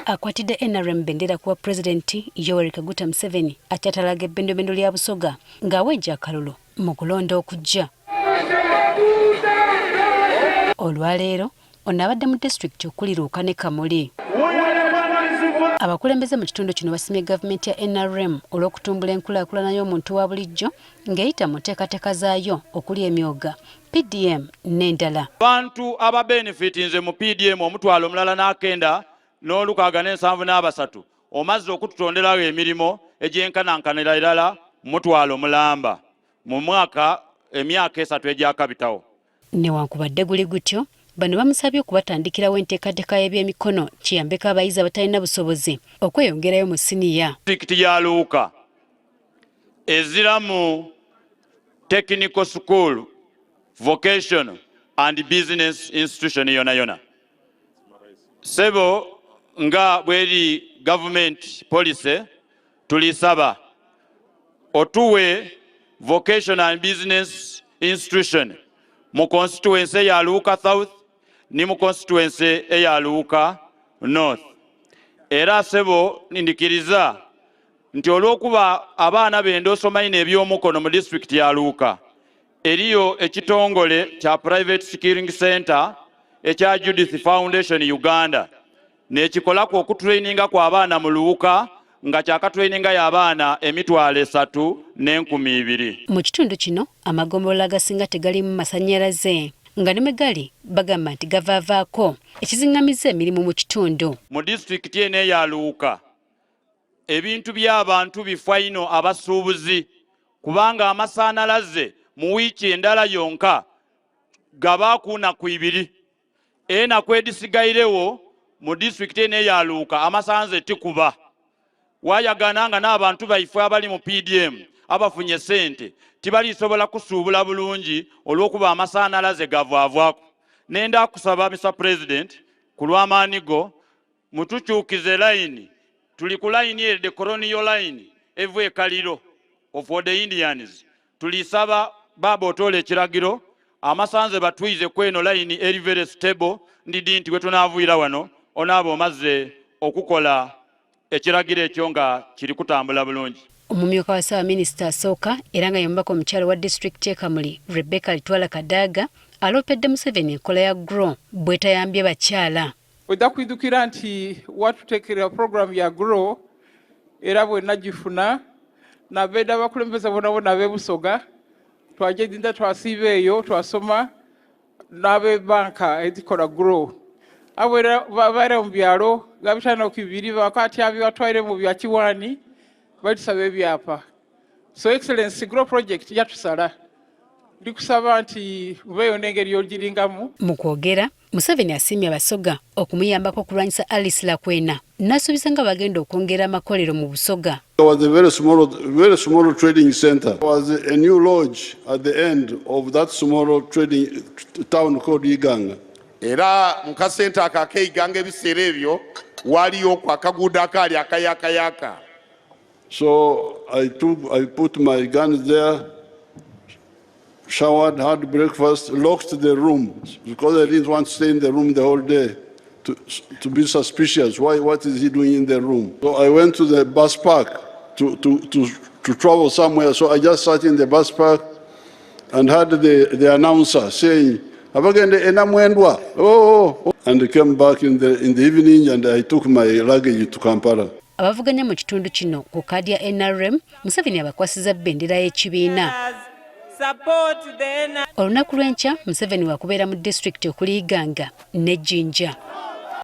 akwatidde NRM bendera kuwa Pulezidenti Yoweri Kaguta Museveni akyatalaga ebbendobendo lya Busoga ng'aweja akalulu mu kulonda okujja. Olwaleero ono abadde mu disitulikiti okuli Luuka ne Kamuli. Abakulembeze mu kitundu kino basimye gavumenti ya NRM olw'okutumbula enkulaakulanya y'omuntu wa bulijjo ng'eyita mu nteekateeka zaayo okuli emyoga, PDM n'endala. Abantu ababenefitinze mu PDM omutwalo omulala n'akenda n'olukaaga n'ensanvu n'abasatu omazze okututonderawo emirimu egy'enkanankanira irala mutwalo mulamba mu emyaka 3 egyakabitawo. Newankubadde guli gutyo, bano bamusabye okubatandikirawo enteekateeka y'ebyemikono kiyambeko abayizi abatalina busobozi okweyongerayo mu siniya. Disitulikiti ya Luuka ezira mu technical school, vocational and business institution yona. Sebo nga bweri government policy tulisaba otuwe vocational and business institution mu constituency ya Luuka South ni mu constituency ya Luuka North. Era sebo nindikiriza nti olw'okuba abaana b'endosoma ine eby'omukono mu district ya Luuka eriyo ekitongole kya private skilling center ekya Judith Foundation Uganda n'ekikolako okutraininga kwa abaana mu Luuka nga kyakatraininga y'abaana emitwalo 3,200. Mu kitundu kino amagombolola agasinga tegalimu masannyalaze nga ne megali bagamba nti gavaavaako ekiziŋŋamiza emirimu mu kitundu. Mu disitulikiti eno eya Luuka ebintu by'abantu bifa ino abasuubuzi kubanga amasanalaze mu wiiki endala yonka gabaaku nnaku 2 enaku edisigairewo mu disitulikiti eno eya Luuka amasanze tikuba. Wayagana nga n'abantu baife abali mu PDM abafunye ssente tibalisobola kusuubula bulungi olw'okuba amasanalaze gavaavaako. Nenda kusaba Mr. President ku lw'amaani go mutukyukize layini. Tuli ku layini the colonial line evu ekaliro of the Indians. Tulisaba baba otole ekiragiro amasanze batwize kweno layini eri very stable ndidi nti wetunaavuira wano onaabo mazze okukola ekiragiro ekyo nga kiri kutambula bulungi. Omumyuka wa Ssaabaminisita asooka era nga yombako omukyala wa disitulikiti Kamuli Rebecca Alitwala Kadaga aloopedde Museveni enkola ya GROW bwetayambye bakyala. Ojja kuidukira nti watuteekera program ya GROW era bwenna gifuna n'abeera abakulembeze bonna ab'e Busoga twagenda twasiiba eyo twasoma n'ab'ebbanka ezikola GROW. Abwera babeera mu byalo nga bitano ku 2 bakatyabi batwaire mu bya Kiwani batusaba ebyapa. So Excellency GROW project yatusala ndikusaba nti mubeeyo n'engeri y'ogiringamu. Mu kwogera Museveni asiimye abasoga okumuyambako okulwanyisa Alice Lakwena n'asuubiza nga bagenda okwongera amakolero mu Busoga. There was a very small trading center. There was a new lodge at the end of that small trading town called Iganga. Era muka center akakeyiganga ebiseera ebyo waliyo kwa kaguudo akaali akayakayaka. So I put my guns there, showered, had breakfast, locked the room because I didn't want to stay in the room the whole day to be suspicious. What is he doing in the room? So I went to the bus park to travel somewhere. So I just sat in the bus park and heard the announcer saying, oh, and came back in the evening and I took my luggage to Kampala. Abavuganya mu kitundu kino ku kaadi ya NRM Museveni abakwasiza bendera y'ekibiina. Olunaku lw'enkya Museveni wakubeera mu disitulikiti okuli Iganga ne Jinja.